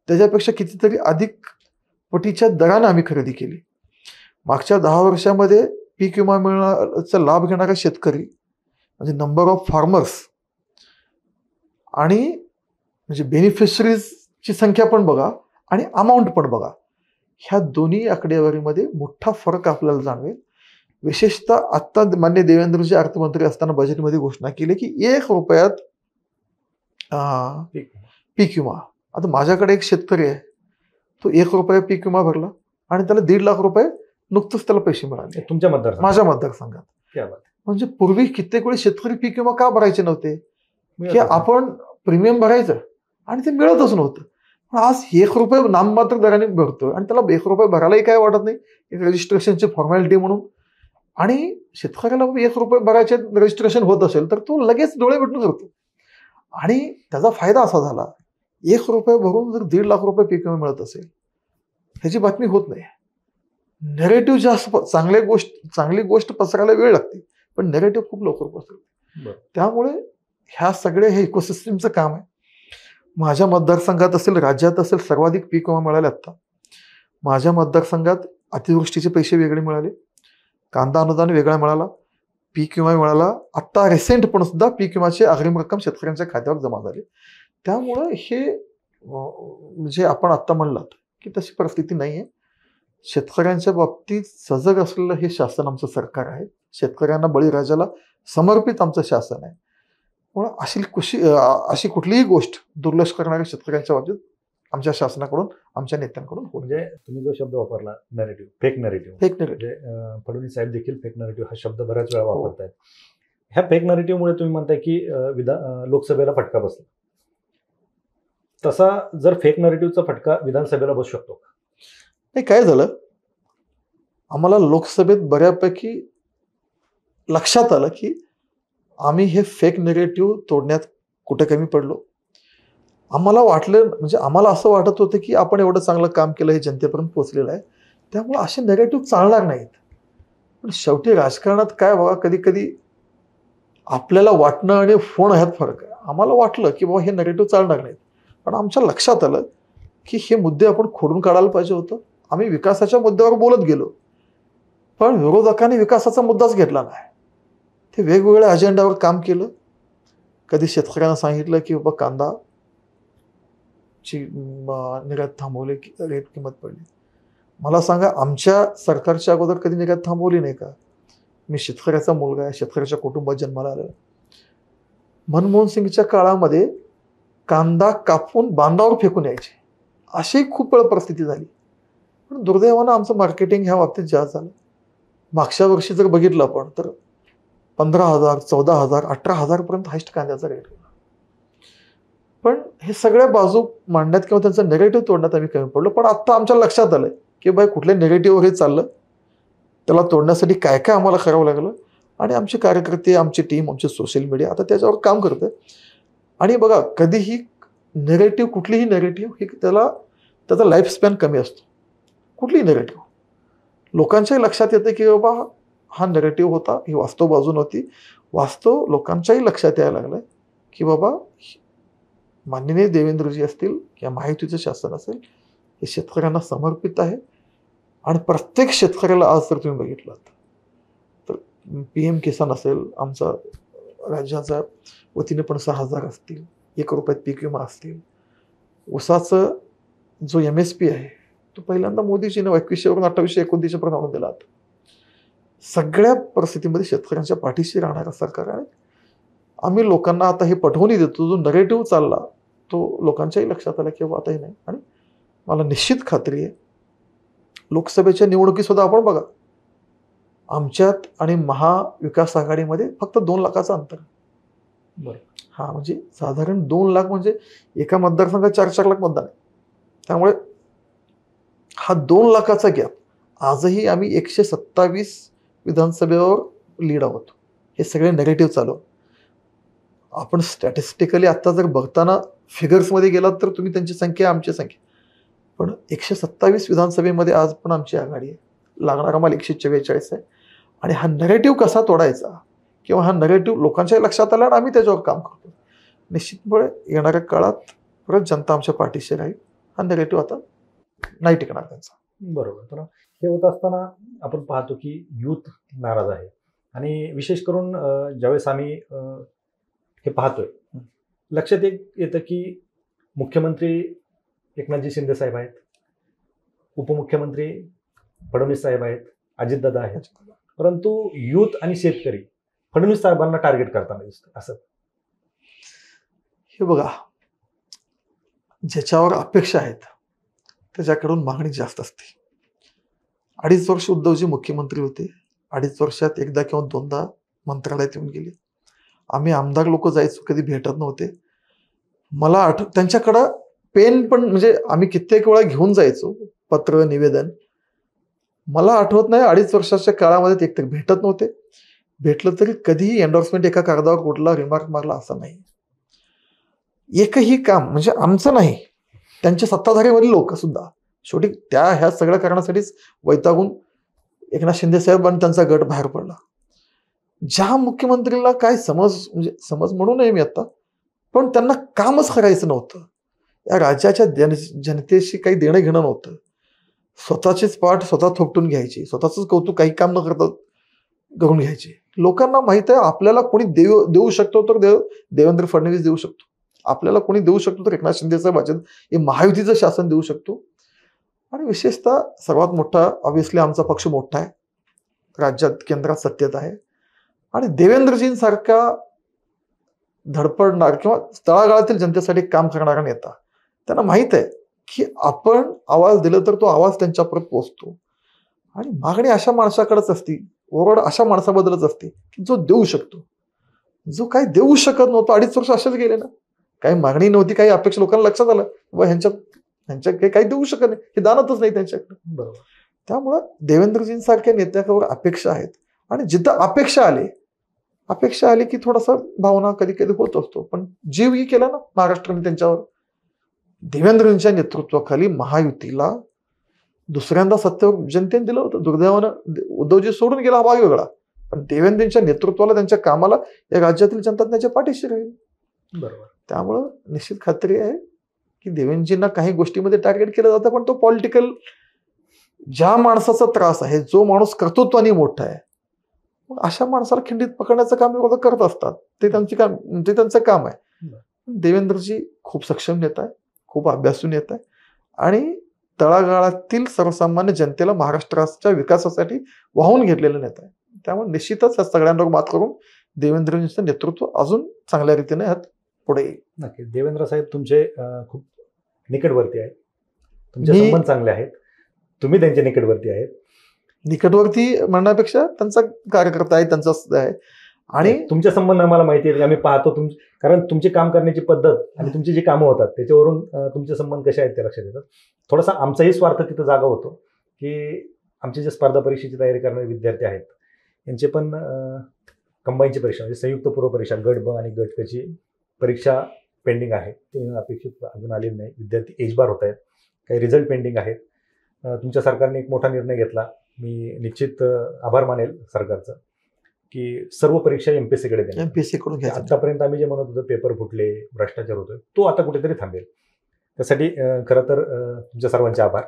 त्याच्यापेक्षा कितीतरी अधिक पटीच्या दरानं आम्ही खरेदी केली. मागच्या 10 वर्षामध्ये पीक विमा मिळण्याचा लाभ घेणारा शेतकरी म्हणजे नंबर ऑफ फार्मर्स आणि म्हणजे बेनिफिशरीजची संख्या पण बघा आणि अमाऊंट पण बघा, ह्या दोन्ही आकडेवारीमध्ये मोठा फरक आपल्याला जाणवेल. विशेषतः आत्ता मान्य देवेंद्रजी अर्थमंत्री असताना बजेटमध्ये घोषणा केली की 1 रुपयात पीक विमा. आता माझ्याकडे एक शेतकरी आहे, तो 1 रुपया पीक विमा भरला आणि त्याला 1.5 लाख रुपये नुकतंच त्याला पैसे मिळाले तुमच्या मतदारसंघात. माझ्या मतदारसंघात. म्हणजे पूर्वी कित्येक वेळी शेतकरी पीक विमा का भरायचे नव्हते, की आपण प्रीमियम भरायचं आणि ते मिळतच नव्हतं. पण आज 1 रुपये नाममात्र दराने भरतोय आणि त्याला 1 रुपये भरायलाही काय वाटत नाही, एक रजिस्ट्रेशनची फॉर्मॅलिटी म्हणून. आणि शेतकऱ्याला 1 रुपये भरायचे रजिस्ट्रेशन होत असेल तर तो लगेच डोळे मिटून करतो. आणि त्याचा फायदा असा झाला, 1 रुपये भरून जर 1.5 लाख रुपये पीक विमा मिळत असेल, ह्याची बातमी होत नाही. नेरेटिव्ह जास्त चांगली गोष्ट पसरायला वेळ लागते, पण नेरेटिव्ह खूप लवकर पसरते. त्यामुळे ह्या सगळे हे इकोसिस्टमचं काम आहे. माझ्या मतदारसंघात असेल, राज्यात असेल, सर्वाधिक पीक विमा मिळाले. आता माझ्या मतदारसंघात अतिवृष्टीचे पैसे वेगळे मिळाले, कांदा अनुदान वेगळा मिळाला, पीक विमा मिळाला. आत्ता रिसेंट पण सुद्धा पीक विमाची अग्रिम रक्कम शेतकऱ्यांच्या खात्यावर जमा झाली. त्यामुळं हे जे आपण आत्ता म्हणलात की तशी परिस्थिती नाही आहे. शेतकऱ्यांच्या बाबतीत सजग असलेलं हे शासन आमचं सरकार आहे. शेतकऱ्यांना बळीराजाला समर्पित आमचं शासन आहे. म्हणून अशी कुठलीही गोष्ट दुर्लक्ष करणाऱ्या शेतकऱ्यांच्या बाबतीत आमच्या शासनाकडून, आमच्या नेत्यांकडून होत. म्हणजे तुम्ही जो शब्द वापरला नरेटिव्ह, फेक नरेटिव्ह, म्हणजे फडणवीस साहेब देखील फेक नरेटिव्ह हा शब्द बऱ्याच वेळा वापरतायत. ह्या फेक नरेटिव्हमुळे तुम्ही म्हणताय की लोकसभेला फटका बसला. तसा जर फेक नरेटिव्हचा फटका विधानसभेला बसू शकतो का? नाही, काय झालं, आम्हाला लोकसभेत बऱ्यापैकी लक्षात आलं की आम्ही हे फेक नेरेटिव्ह तोडण्यात कुठे कमी पडलो. आम्हाला वाटलं, म्हणजे आम्हाला असं वाटत होतं की आपण एवढं चांगलं काम केलं, हे जनतेपर्यंत पोहोचलेलं आहे, त्यामुळे असे नेरेटिव्ह चालणार नाहीत. पण शेवटी राजकारणात काय बघा, कधी कधी आपल्याला वाटणं आणि फोन ह्यात फरक आहे. आम्हाला वाटलं की बाबा हे नेरेटिव्ह चालणार नाहीत, पण आमच्या लक्षात आलं की हे मुद्दे आपण खोडून काढायला पाहिजे होतं. आम्ही विकासाच्या मुद्द्यावर बोलत गेलो, पण विरोधकांनी विकासाचा मुद्दाच घेतला नाही. ते वेगवेगळ्या अजेंडावर काम केलं. कधी शेतकऱ्यांना सांगितलं की बाबा कांदाची निर्यात थांबवली, रेट किंमत पडली. मला सांगा, आमच्या सरकारच्या अगोदर कधी निर्यात थांबवली नाही का? मी शेतकऱ्याचा मुलगा आहे, शेतकऱ्याच्या कुटुंबात जन्माला आलो. मनमोहन सिंगच्या काळामध्ये कांदा कापून बांधावर फेकून यायचे, अशी खूप वेळ परिस्थिती झाली. पण दुर्दैवानं आमचं मार्केटिंग ह्या बाबतीत जास्त झालं. मागच्या वर्षी जर बघितलं आपण तर 15,000, 14,000, 18,000 पर्यंत हायस्ट कांद्याचा रेट होता. पण हे सगळ्या बाजू मांडण्यात किंवा त्यांचं नेगेटिव्ह तोडण्यात आम्ही कमी पडलो. पण आता आमच्या लक्षात आलं की बाई कुठल्या नेगेटिव्ह हे चाललं, त्याला तोडण्यासाठी काय काय आम्हाला करावं लागलं. आणि आमचे कार्यकर्ते, आमची टीम, आमचे सोशल मीडिया आता त्याच्यावर काम करतं. आणि बघा, कधीही नेगेटिव्ह, कुठलीही नेगेटिव्ह ही त्याचा लाईफ स्पॅन कमी असतो. कुठलीही नेगेटिव्ह लोकांच्याही लक्षात येतं की बाबा हा नेगेटिव्ह होता, ही वास्तव बाजू नव्हती. वास्तव लोकांच्याही लक्षात यायला लागलं की बाबा माननीय देवेंद्रजी असतील किंवा महायुतीचं शासन असेल, हे शेतकऱ्यांना समर्पित आहे. आणि प्रत्येक शेतकऱ्याला आज जर तुम्ही बघितलं तर PM किसान असेल, आमचा राज्याच्या वतीने पण 6,000 असतील, 1 रुपयात पीक विमा असतील, ऊसाचं जो MSP आहे तो पहिल्यांदा मोदीजीने 2100 वरून 2829 पर्यंत आणून दिला होता. सगळ्या परिस्थितीमध्ये शेतकऱ्यांच्या पाठीशी राहणारं सरकार आहे. आम्ही लोकांना आता हे पटवूनही देतो, जो नरेटिव्ह चालला तो लोकांच्याही लक्षात आला की आता हे नाही. आणि मला निश्चित खात्री आहे, लोकसभेच्या निवडणुकीत सुद्धा आपण बघा, आमच्यात आणि महाविकास आघाडीमध्ये फक्त 2 लाखाचं अंतर. बरं. हा म्हणजे साधारण 2 लाख म्हणजे एका मतदारसंघात 4-4 लाख मतदान आहे. त्यामुळे हा 2 लाखाचा गॅप आजही आम्ही 127 विधानसभेवर लीड आहोत. हे सगळे नेगेटिव्ह चालू. आपण स्टॅटिस्टिकली आता जर बघताना फिगर्समध्ये गेलात तर तुम्ही त्यांची संख्या आमची संख्या, पण 127 विधानसभेमध्ये आज पण आमची आघाडी आहे. लागणारा माल 144 आहे. आणि हा नेगेटिव्ह कसा तोडायचा किंवा हा नेगेटिव्ह लोकांच्या लक्षात आला आणि आम्ही त्याच्यावर काम करतो. निश्चितपणे येणाऱ्या काळात परत जनता आमच्या पाठीशी राहील. हा नेगेटिव्ह आता नाही टिकणार त्यांचा. बरोबर. तर हे होत असताना आपण पाहतो की यूथ नाराज आहे आणि विशेष करून ज्यावेळेस आम्ही हे पाहतोय, लक्षात येतं की मुख्यमंत्री एकनाथजी शिंदे साहेब आहेत, उपमुख्यमंत्री फडणवीस साहेब आहेत, अजितदादा आहेत, परंतु यूथ आणि शेतकरी फडणवीस साहेबांना टार्गेट करताना दिसतं. असं हे बघा, ज्याच्यावर अपेक्षा आहेत त्याच्याकडून मागणी जास्त असते. 2.5 वर्ष उद्धवजी मुख्यमंत्री होते. 2.5 वर्षात एकदा किंवा 2दा मंत्रालयात येऊन गेले. आम्ही आमदार लोक जायचो, कधी भेटत नव्हते. मला त्यांच्याकडं पेन पण म्हणजे आम्ही कित्येक वेळा घेऊन जायचो, पत्र निवेदन. मला आठवत नाही 2.5 वर्षाच्या काळामध्ये ते एकतर भेटत नव्हते. भेटलं तरी कधीही एन्डोर्समेंट एका कागदावर कुठला रिमार्क मारला असं नाही. एकही काम म्हणजे आमचं नाही, त्यांच्या सत्ताधारीवरील लोक सुद्धा शेवटी ह्या सगळ्या कारणासाठीच वैतागून एकनाथ शिंदे साहेब आणि त्यांचा गट बाहेर पडला. ज्या मुख्यमंत्रीला काय म्हणजे समज म्हणू नये मी आता, पण त्यांना कामच करायचं नव्हतं. या राज्याच्या जनतेशी काही देणं घेणं नव्हतं. स्वतःचीच पाठ स्वतः थोपटून घ्यायची, स्वतःच कौतुक काही काम न करता करून घ्यायचे. लोकांना माहित आहे आपल्याला कोणी देऊ शकतो तर देवेंद्र फडणवीस देऊ शकतो, आपल्याला कोणी देऊ शकतो तर एकनाथ शिंदे साहेब हे महायुतीचं शासन देऊ शकतो. आणि विशेषतः सर्वात मोठा ऑब्व्हियसली आमचा पक्ष मोठा आहे, राज्यात केंद्रात सत्तेत आहे. आणि देवेंद्रजींसारखा धडपडणार किंवा तळागाळातील जनतेसाठी काम करणारा नेता, त्यांना माहित आहे की आपण आवाज दिला तर तो आवाज त्यांच्यापर्यंत पोहोचतो. आणि मागणी अशा माणसाकडेच असती, ओरड अशा माणसाबद्दलच असते की जो देऊ शकतो. जो काही देऊ शकत नव्हतो 2.5 वर्ष असेच गेले ना, काही मागणी नव्हती, काही अपेक्षा, लोकांना लक्षात आलं व ह्यांच्या काही देऊ शकत नाही, हे दानतच नाही त्यांच्याकडे. बरोबर. त्यामुळं देवेंद्रजींसारख्या नेत्यावर अपेक्षा आहेत. आणि जिथं अपेक्षा आली की थोडासा भावना कधी कधी होत असतो, पण जीवही केला ना महाराष्ट्राने त्यांच्यावर. देवेंद्रजींच्या नेतृत्वाखाली महायुतीला दुसऱ्यांदा सत्तेवर जनतेने दिलं होतं. दुर्दैवानं उद्धवजी सोडून गेला, हा भाग वेगळा, पण देवेंद्रजींच्या नेतृत्वाला, त्यांच्या कामाला या राज्यातील जनता त्यांच्या पाठीशी राहील. बरोबर. त्यामुळं निश्चित खात्री आहे की देवेंद्रजींना काही गोष्टीमध्ये टार्गेट केलं जातं, पण तो पॉलिटिकल ज्या माणसाचा त्रास आहे, जो माणूस कर्तृत्वाने मोठा आहे, मग अशा माणसाला खिंडीत पकडण्याचं काम विरोधक करत असतात. ते त्यांचं काम आहे. देवेंद्रजी खूप सक्षम नेता आहे, खूप अभ्यासू नेता आहे आणि तळागाळातील सर्वसामान्य जनतेला महाराष्ट्राच्या विकासासाठी वाहून घेतलेलं नेता आहे. त्यामुळे निश्चितच या सगळ्यांवर मात करून देवेंद्रजींचं नेतृत्व अजून चांगल्या रीतीने पुढे येईल. नक्की. देवेंद्र साहेब तुमचे खूप निकटवर्ती आहेत, तुमचे संबंध चांगले आहेत, तुम्ही त्यांच्या निकटवर्ती आहेत. निकटवर्ती म्हणण्यापेक्षा त्यांचा कार्यकर्ता आहे, त्यांचा आहे. आणि तुमचे संबंध आम्हाला माहिती आहे, आम्ही पाहतो कारण तुमची काम करण्याची पद्धत आणि तुमची जी कामं होतात त्याच्यावरून तुमचे संबंध कसे आहेत ते लक्षात येतात. थोडासा आमचाही स्वार्थ तिथं जागा होतो की आमचे जे स्पर्धा परीक्षेची तयारी करणारे विद्यार्थी आहेत यांचे पण कंबाईनची परीक्षा म्हणजे संयुक्त पूर्व परीक्षा गट ब आणि गट क ची परीक्षा पेंडिंग आहे. ते अपेक्षित अजून आलेली नाही. विद्यार्थी एजबार होत आहेत, काही रिझल्ट पेंडिंग आहेत. तुमच्या सरकारने एक मोठा निर्णय घेतला, मी निश्चित आभार मानेल सरकारचं, की सर्व परीक्षा एमपीएससीकडे द्या. एमपीएससीकडून घ्या. आतापर्यंत आम्ही जे म्हणत होतो पेपर फुटले, भ्रष्टाचार होतोय, तो आता कुठेतरी थांबेल. त्यासाठी खरं तर तुमच्या सर्वांचे आभार.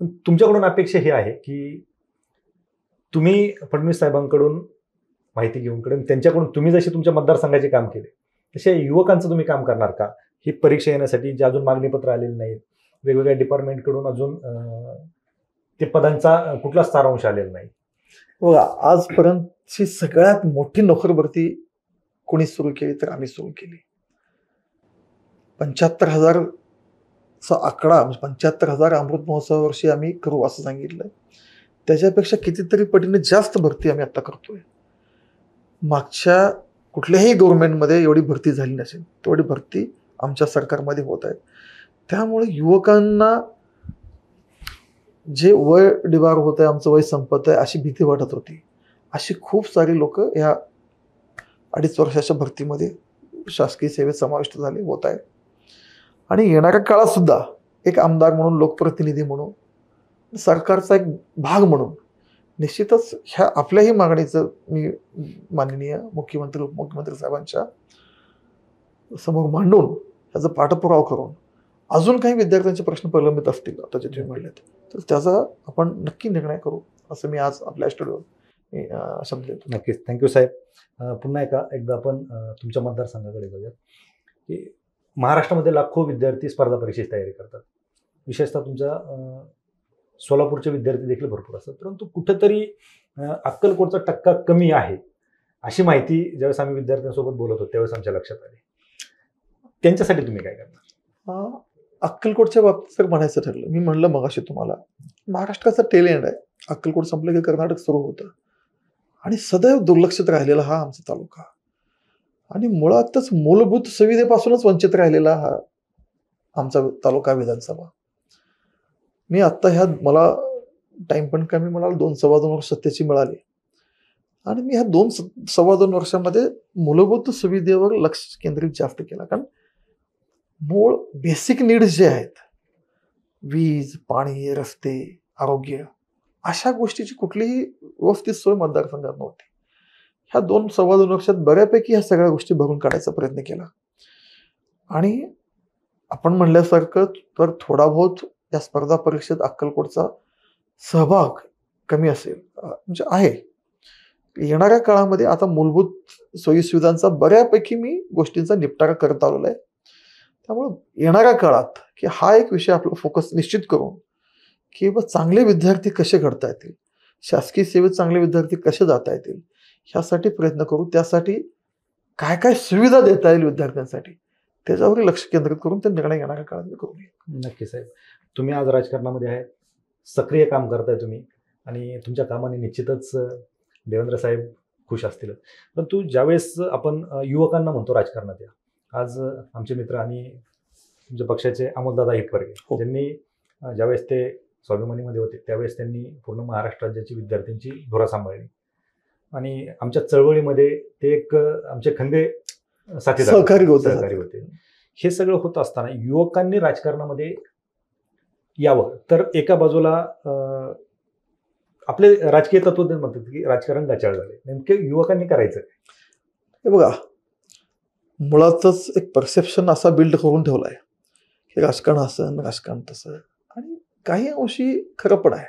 पण तुमच्याकडून अपेक्षा ही आहे की तुम्ही फडणवीस साहेबांकडून माहिती घेऊन त्यांच्याकडून तुम्ही जशी तुमच्या मतदारसंघाचे काम केले तसे युवकांचं तुम्ही काम करणार का? ही परीक्षा येण्यासाठी जे अजून मागणीपत्र आलेली नाहीत, वेगवेगळ्या डिपार्टमेंटकडून अजून ते पदांचा कुठलाच सारांश आलेला नाही. बघा, आजपर्यंतची सगळ्यात मोठी नोकर भरती कोणी सुरू केली तर आम्ही सुरू केली. 75,000चा आकडा, म्हणजे 75,000 अमृत महोत्सव वर्षी आम्ही करू असं सांगितलंय. त्याच्यापेक्षा कितीतरी पटीने जास्त भरती आम्ही आता करतोय. मागच्या कुठल्याही गव्हर्नमेंटमध्ये एवढी भरती झाली नसेल तेवढी भरती आमच्या सरकारमध्ये होत आहे. त्यामुळे युवकांना जे वय डिबार होत आहे, आमचं वय संपत आहे अशी भीती वाटत होती. अशी खूप सारी लोक या 2.5 वर्षाच्या भरतीमध्ये शासकीय सेवेत समाविष्ट झाले होत आहे. आणि येणाऱ्या काळात सुद्धा एक आमदार म्हणून, लोकप्रतिनिधी म्हणून, सरकारचा एक भाग म्हणून निश्चितच ह्या आपल्याही मागणीचं मी माननीय मुख्यमंत्री, उपमुख्यमंत्री साहेबांच्या समोर मांडून त्याचा पाठपुरावा करून अजून काही विद्यार्थ्यांचे प्रश्न प्रलंबित असतील आता जे तुम्ही म्हणलेत तर त्याचा आपण नक्की निर्णय करू असं मी आज आपल्या स्टुडिओ शब्द देतो. नक्कीच. थँक्यू साहेब. पुन्हा एकदा आपण तुमच्या मतदारसंघाकडे जाऊयात की महाराष्ट्रामध्ये लाखो विद्यार्थी स्पर्धा परीक्षेची तयारी करतात. विशेषतः तुमच्या सोलापूरचे विद्यार्थी देखील भरपूर असतात, परंतु कुठेतरी अक्कलकोटचा टक्का कमी आहे अशी माहिती ज्यावेळेस आम्ही विद्यार्थ्यांसोबत बोलत होतो त्यावेळेस आमच्या लक्षात आली. त्यांच्यासाठी तुम्ही काय करणार? अक्कलकोटच्या बाबतीत जर म्हणायचं ठरलं, मी म्हणलं मगाशी तुम्हाला, महाराष्ट्राचा टेल एंड आहे. अक्कलकोट संपलं की कर्नाटक सुरू होतं आणि सदैव दुर्लक्षित राहिलेला हा आमचा तालुका आणि मुळातच मूलभूत सुविधेपासूनच वंचित राहिलेला हा आमचा तालुका विधानसभा. मी आत्ता मला टाइम पण कमी मिळाला, 2-2.25 वर्ष सत्तेची मिळाली आणि मी ह्या 2-2.25 वर्षामध्ये मूलभूत सुविधेवर लक्ष केंद्रित जास्त केलं. कारण मूळ बेसिक नीड्स जे आहेत, वीज, पाणी, रस्ते, आरोग्य, अशा गोष्टीची कुठलीही व्यवस्थित सोय मतदारसंघात नव्हती. ह्या 2-2.25 वर्षात बऱ्यापैकी ह्या सगळ्या गोष्टी भरून काढायचा प्रयत्न केला आणि आपण म्हणल्यासारखं तर थोडा बहुत या स्पर्धा परीक्षेत अक्कलकोटचा सहभाग कमी असेल म्हणजे आहे. येणाऱ्या काळामध्ये आता मूलभूत सोयीसुविधांचा बऱ्यापैकी मी गोष्टींचा निपटारा करत आलेला आहे. त्यामुळे येणाऱ्या काळात की हा एक विषय आपला फोकस निश्चित करून की चांगले विद्यार्थी कसे घडता येतील, शासकीय सेवेत चांगले विद्यार्थी कसे जाता येतील ह्यासाठी प्रयत्न करू. त्यासाठी काय काय सुविधा देता येईल विद्यार्थ्यांसाठी त्याच्यावर लक्ष केंद्रित करून ते निर्णय येणाऱ्या काळात करू. नक्की साहेब. तुम्ही आज राजकारणामध्ये आहे, सक्रिय काम करताय तुम्ही आणि तुमच्या कामाने निश्चितच देवेंद्र साहेब खुश असतील. परंतु ज्यावेळेस आपण युवकांना म्हणतो राजकारणात या, आज आमचे मित्र आणि तुमच्या पक्षाचे अमोलदादा हिप्परगे ज्यांनी ज्यावेळेस ते स्वाभिमानीमध्ये होते त्यावेळेस त्यांनी पूर्ण महाराष्ट्र राज्याची विद्यार्थ्यांची धुरा सांभाळली आणि आमच्या चळवळीमध्ये ते एक आमचे खंदे साथीदार सहकारी होते. हे सगळं होत असताना युवकांनी राजकारणामध्ये यावं तर एका बाजूला आपले राजकीय तत्वज्ञ म्हणतात की राजकारण गाचाळ झाले, नेमके युवकांनी करायचं हे बघा. मुळातच एक परसेप्शन असा बिल्ड करून ठेवला आहे की राजकारण असं राजकारण तसं आणि काही अंशी खरं पण आहे.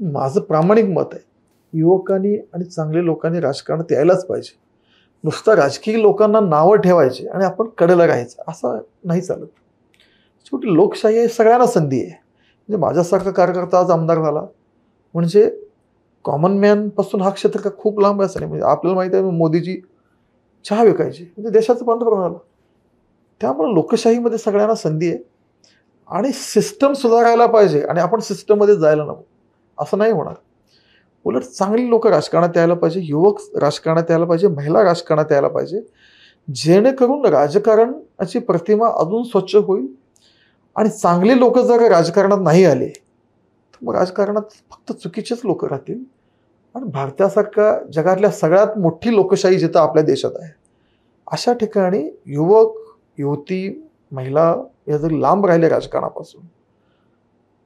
माझं प्रामाणिक मत आहे युवकांनी आणि चांगल्या लोकांनी राजकारणात यायलाच पाहिजे. नुसतं राजकीय लोकांना नावं ठेवायचे आणि आपण कडेला राहायचं असं नाही चालत. शेवटी लोकशाही आहे, सगळ्यांना संधी आहे. म्हणजे माझ्यासारखा कार्यकर्ता आज आमदार झाला म्हणजे कॉमन मॅन पासून हा क्षेत्र का खूप लांब आहे असं नाही. म्हणजे आपल्याला माहिती आहे मोदीजी चहा विकायचे म्हणजे देशाचं पंतप्रधान झालं. त्यामुळे लोकशाहीमध्ये सगळ्यांना संधी आहे आणि सिस्टम सुधारायला पाहिजे आणि आपण सिस्टममध्ये जायला नको असं नाही होणार. उलट चांगली लोक राजकारणात यायला पाहिजे, युवक राजकारणात यायला पाहिजे, महिला राजकारणात यायला पाहिजे, जेणेकरून राजकारणाची प्रतिमा अजून स्वच्छ होईल. आणि चांगले लोक जर राजकारणात नाही आले तर मग राजकारणात फक्त चुकीचेच लोक राहतील आणि भारतासारख्या जगातल्या सगळ्यात मोठी लोकशाही जिथं आपल्या देशात आहे अशा ठिकाणी युवक, युवती, महिला या जर लांब राहिले राजकारणापासून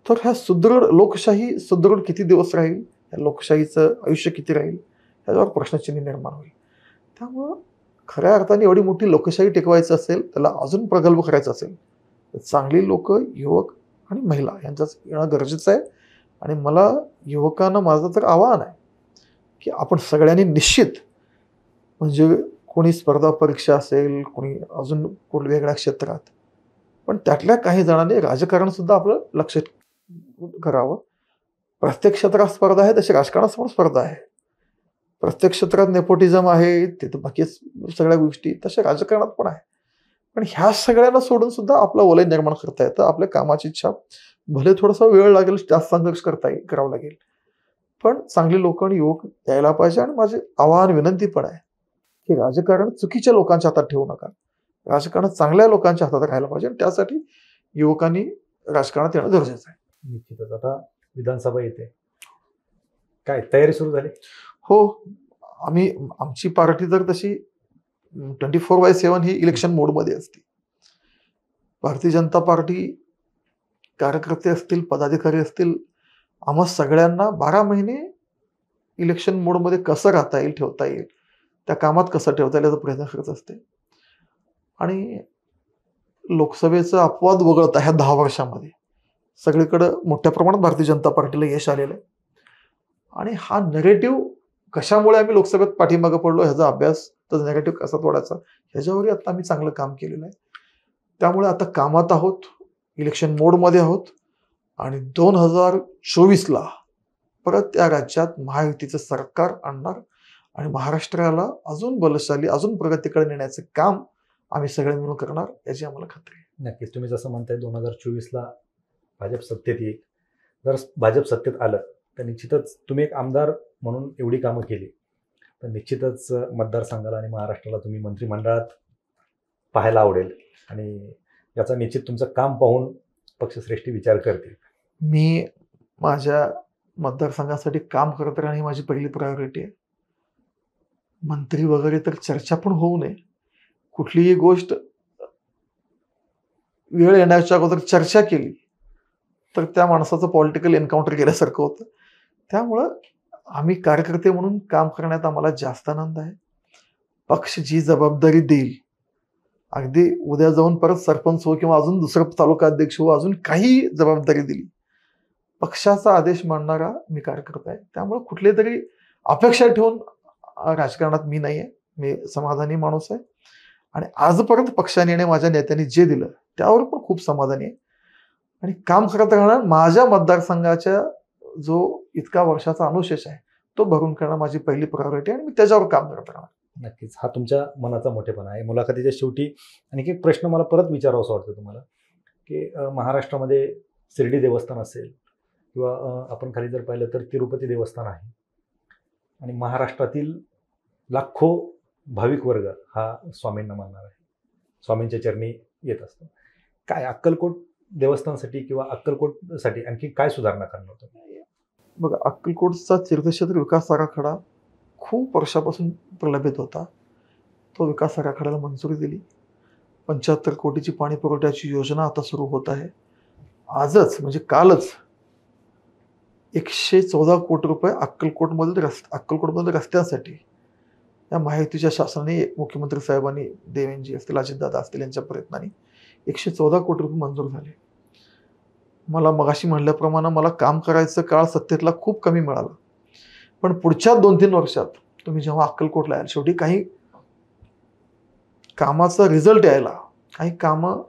तर ह्या सुदृढ लोकशाही सुदृढ किती दिवस राहील, या लोकशाहीचं आयुष्य किती राहील याच्यावर प्रश्नचिन्ह निर्माण होईल. त्यामुळं खऱ्या अर्थाने एवढी मोठी लोकशाही टिकवायचं असेल, त्याला अजून प्रगल्भ करायचं असेल तर चांगली लोक, युवक आणि महिला यांचंच येणं गरजेचं आहे. आणि मला युवकांना माझं तर आवाहन आहे की आपण सगळ्यांनी निश्चित, म्हणजे कोणी स्पर्धा परीक्षा असेल, कोणी अजून कोण वेगळ्या क्षेत्रात, पण त्यातल्या काही जणांनी राजकारण सुद्धा आपलं लक्ष करावं. प्रत्येक क्षेत्रात स्पर्धा आहे तशी राजकारणात पण स्पर्धा आहे. प्रत्येक क्षेत्रात नेपोटिझम आहे, तिथं बाकी सगळ्या गोष्टी तशा राजकारणात पण आहे. पण ह्या सगळ्यांना सोडून सुद्धा आपलं वलय निर्माण करता येतं. आपल्या कामाची इच्छा, भले थोडासा वेळ लागेल, जास्त संघर्ष करावा लागेल, पण चांगली लोक आणि युवक यायला पाहिजे. आणि माझे आवाहन विनंती पण आहे की राजकारण चुकीच्या लोकांच्या हातात ठेवू नका. राजकारण चांगल्या लोकांच्या हातात राहायला पाहिजे आणि त्यासाठी युवकांनी राजकारणात येणं गरजेचं आहे. निश्चितच. आता विधानसभा येते, काय तयारी सुरू झाली? हो, आमची पार्टी तर तशी 24/7 ही इलेक्शन मोडमध्ये असते. भारतीय जनता पार्टी कार्यकर्ते असतील, पदाधिकारी असतील, आम्हा सगळ्यांना 12 महिने इलेक्शन मोडमध्ये कसं राहता येईल, ठेवता येईल, त्या कामात कसं ठेवता येईल याचा प्रयत्न करत असते. आणि लोकसभेचा अपवाद वगळता ह्या 10 वर्षामध्ये सगळीकडं मोठ्या प्रमाणात भारतीय जनता पार्टीला यश आलेलं आहे. आणि हा नेरेटिव्ह कशामुळे आम्ही लोकसभेत पाठीमागं पडलो ह्याचा अभ्यास, तर नेरेटिव्ह कसा तोडायचा ह्याच्यावरही आता आम्ही चांगलं काम केलेलं आहे. त्यामुळे आता कामात आहोत, इलेक्शन मोडमध्ये आहोत. आणि 2024ला परत या राज्यात महायुतीचं सरकार आणणार आणि महाराष्ट्राला अजून बलशाली, अजून प्रगतीकडे नेण्याचं काम आम्ही सगळे मिळून करणार याची आम्हाला खात्री आहे. नक्कीच. तुम्ही जसं म्हणताय 2024ला भाजप सत्तेत येईल. जर भाजप सत्तेत आलं तर निश्चितच तुम्ही एक आमदार म्हणून एवढी कामं केली, तर निश्चितच मतदारसंघाला आणि महाराष्ट्राला तुम्ही मंत्रिमंडळात पाहायला आवडेल. आणि याचा निश्चित तुमचं काम पाहून पक्षश्रेष्ठी विचार करतील. मी माझ्या मतदारसंघासाठी काम करत राहणे ही माझी पहिली प्रायोरिटी आहे. मंत्री वगैरे तर चर्चा पण होऊ नये. कुठलीही गोष्ट वेळ येण्याच्या अगोदर चर्चा केली तर त्या माणसाचं पॉलिटिकल एन्काउंटर केल्यासारखं होतं. त्यामुळं आम्ही कार्यकर्ते म्हणून काम करण्यात आम्हाला जास्त आनंद आहे. पक्ष जी जबाबदारी देईल, अगदी उद्या जाऊन परत सरपंच हो किंवा अजून दुसरं तालुका अध्यक्ष हो, अजून काही जबाबदारी दिली, पक्षाचा आदेश मानणारा मी कार्यकर्ता आहे. त्यामुळे कुठले तरी अपेक्षा ठेवून राजकारणात मी नाही आहे. मी समाधानी माणूस आहे. आणि आजपर्यंत पक्षाने माझ्या नेत्यांनी जे दिलं त्यावर पण खूप समाधानी आहे. आणि काम करत राहणार. माझ्या मतदारसंघाच्या जो इतका वर्षाचा अनुशेष आहे तो भरून करणं माझी पहिली प्रायोरिटी आहे आणि मी त्याच्यावर काम करत राहणार. नक्कीच. हा तुमच्या मनाचा मोठेपणा आहे. मुलाखतीच्या शेवटी आणखी एक प्रश्न मला परत विचारावासा वाटतो तुम्हाला, की महाराष्ट्रामध्ये शिर्डी देवस्थान असेल किंवा आपण खाली जर पाहिलं तर तिरुपती देवस्थान आहे, आणि महाराष्ट्रातील लाखो भाविक वर्ग हा स्वामींना मानणार आहे, स्वामींच्या चरणी येत असतो. काय अक्कलकोट देवस्थानासाठी किंवा अक्कलकोटसाठी आणखी काय सुधारणा करणार होतं? बघा, अक्कलकोटचा तीर्थक्षेत्र विकास आराखडा खूप वर्षापासून प्रलंबित होता. तो विकास आराखड्याला मंजुरी दिली. 75 कोटीची पाणी पुरवठ्याची योजना आता सुरू होत आहे. आजच म्हणजे कालच 114 कोटी रुपये अक्कलकोटमधील रस्त्यांसाठी या महायुतीच्या शासनाने, मुख्यमंत्री साहेबांनी, देवेंजी असतील, अजितदादा असतील यांच्या प्रयत्नाने 114 कोटी रुपये मंजूर झाले. मला मगाशी म्हणल्याप्रमाणे मला काम करायचं काळ सत्तेतला खूप कमी मिळाला. पण पुढच्या 2-3 वर्षात तुम्ही जेव्हा अक्कलकोटला याल, शेवटी काही कामाचा रिझल्ट यायला, काही कामं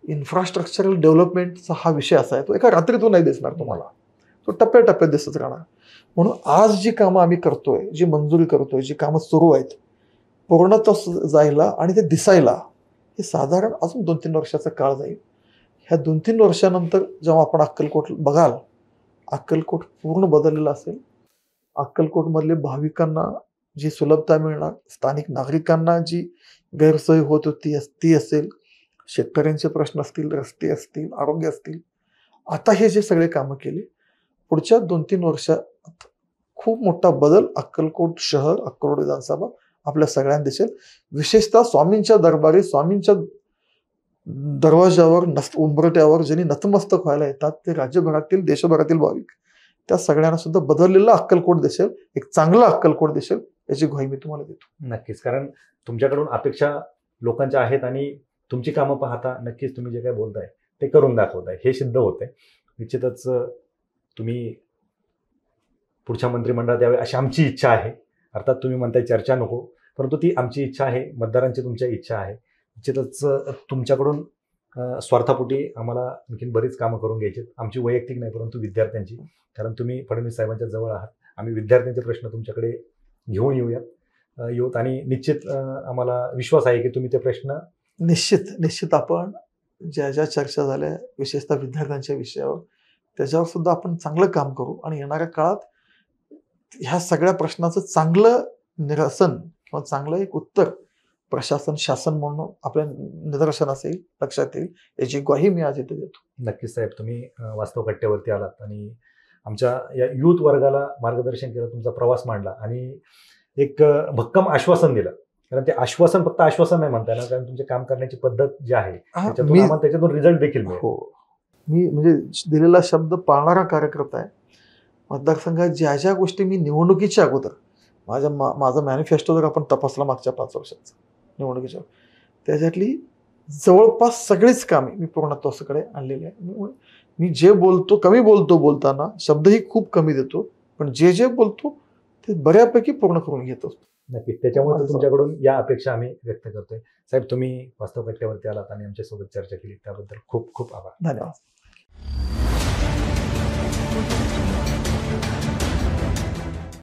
इन्फ्रास्ट्रक्चरल डेव्हलपमेंटचा हा विषय असा आहे, तो एका रात्रीतून नाही दिसणार तुम्हाला, तो टप्प्याटप्प्यात दिसत राहणार. म्हणून आज जी कामं आम्ही करतोय, जी मंजुरी करतोय, जी कामं सुरू आहेत, पूर्णतः जायला आणि ते दिसायला हे साधारण अजून 2-3 वर्षाचा काळ जाईल. ह्या 2-3 वर्षानंतर जेव्हा आपण अक्कलकोट बघाल, अक्कलकोट पूर्ण बदललेलं असेल. अक्कलकोटमधले भाविकांना जी सुलभता मिळणार, स्थानिक नागरिकांना जी गैरसोय होत होती ती असेल, शेतकऱ्यांचे प्रश्न असतील, रस्ते असतील, आरोग्य असतील, आता हे जे सगळे कामं केले, पुढच्या 2-3 वर्षात खूप मोठा बदल अक्कलकोट शहर, अक्कलकोट विधानसभा आपल्या सगळ्यांना दिसेल. विशेषतः स्वामींच्या दरबारी, स्वामींच्या दरवाजावर, उंबरट्यावर ज्यांनी नतमस्तक व्हायला येतात, ते राज्यभरातील, देशभरातील भाविक, त्या सगळ्यांना सुद्धा बदललेला अक्कलकोट दिसेल, एक चांगला अक्कलकोट दिसेल, याची ग्वाही मी तुम्हाला देतो. नक्कीच. कारण तुमच्याकडून अपेक्षा लोकांच्या आहेत आणि तुमची कामं पाहता नक्कीच तुम्ही जे काय बोलताय ते करून दाखवताय, हे सिद्ध होतंय. निश्चितच तुम्ही पुढच्या मंत्रिमंडळात यावे अशी आमची इच्छा आहे. अर्थात तुम्ही म्हणताय चर्चा नको, परंतु ती आमची इच्छा आहे, मतदारांची तुमच्या इच्छा आहे. निश्चितच तुमच्याकडून स्वार्थापोटी आम्हाला आणखीन बरीच कामं करून घ्यायची, आमची वैयक्तिक नाही परंतु विद्यार्थ्यांची. कारण तुम्ही फडणवीस साहेबांच्या जवळ आहात. आम्ही विद्यार्थ्यांचे प्रश्न तुमच्याकडे घेऊन येऊत आणि निश्चित आम्हाला विश्वास आहे की तुम्ही ते प्रश्न निश्चित आपण ज्या ज्या चर्चा झाल्या विशेषतः विद्यार्थ्यांच्या विषयावर त्याच्यावर सुद्धा आपण चांगलं काम करू आणि येणाऱ्या काळात ह्या सगळ्या प्रश्नाचं चांगलं निरसन किंवा चांगलं एक उत्तर प्रशासन शासन म्हणून आपल्या निदर्शनास येईल, लक्षात येईल, याची ग्वाही मी आज इथे देतो. नक्कीच साहेब, तुम्ही वास्तव कट्ट्यावरती आलात आणि आमच्या या युथ वर्गाला मार्गदर्शन केलं, तुमचा प्रवास मांडला आणि एक भक्कम आश्वासन दिलं. कारण ते आश्वासन फक्त आश्वासन नाही म्हणता येणार, कारण तुमचे काम करण्याची पद्धत जी आहे त्याच्यातून रिझल्ट देखील मिळेल. हो, मी म्हणजे दिलेला शब्द पाळणारा कार्यकर्ता आहे. मतदारसंघात ज्या ज्या गोष्टी मी निवडणुकीच्या अगोदर माझा मॅनिफेस्टो जर आपण तपासला मागच्या 5 वर्षाचं निवडणुकीच्या, त्याच्यातली जवळपास सगळीच कामे मी पूर्णत्वाकडे आणलेली आहे. मी जे बोलतो, कमी बोलताना शब्दही खूप कमी देतो, पण जे बोलतो ते बऱ्यापैकी पूर्ण करून घेतो. नक्कीच, त्याच्यामुळे तुमच्याकडून या अपेक्षा आम्ही व्यक्त करतोय. साहेब, तुम्ही वास्तव कट्ट्यावरती आलात आणि आमच्यासोबत चर्चा केली त्याबद्दल खूप खूप आभार. धन्यवाद.